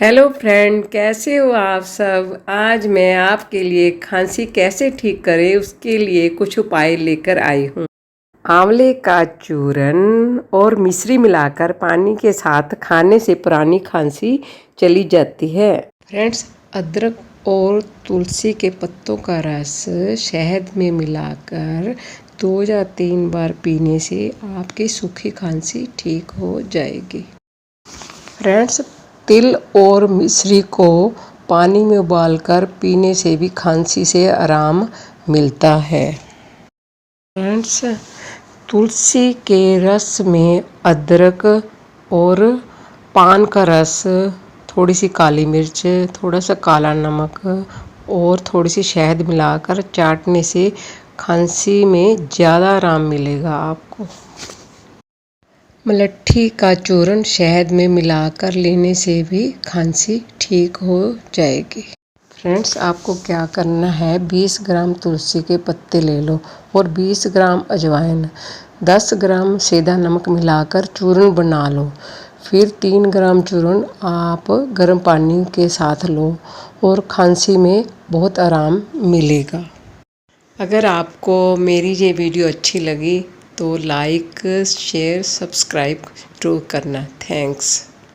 Hello friend, कैसे हो आप सब। आज मैं आपके लिए खांसी कैसे ठीक करें उसके लिए कुछ उपाय लेकर आई हूँ। आंवले का चूरन और मिश्री मिलाकर पानी के साथ खाने से पुरानी खांसी चली जाती है। फ्रेंड्स, अदरक और तुलसी के पत्तों का रस शहद में मिलाकर 2 या 3 बार पीने से आपकी सूखी खांसी ठीक हो जाएगी। फ्रेंड्स, तिल और मिश्री को पानी में उबालकर पीने से भी खांसी से आराम मिलता है। फ्रेंड्स, तुलसी के रस में अदरक और पान का रस, थोड़ी सी काली मिर्च, थोड़ा सा काला नमक और थोड़ी सी शहद मिलाकर चाटने से खांसी में ज़्यादा आराम मिलेगा आपको। मलट्ठी का चूरन शहद में मिलाकर लेने से भी खांसी ठीक हो जाएगी। फ्रेंड्स, आपको क्या करना है, 20 ग्राम तुलसी के पत्ते ले लो और 20 ग्राम अजवाइन, 10 ग्राम सेंधा नमक मिलाकर चूरन बना लो। फिर 3 ग्राम चूरन आप गर्म पानी के साथ लो और खांसी में बहुत आराम मिलेगा। अगर आपको मेरी ये वीडियो अच्छी लगी तो लाइक, शेयर, सब्सक्राइब जरूर करना। थैंक्स।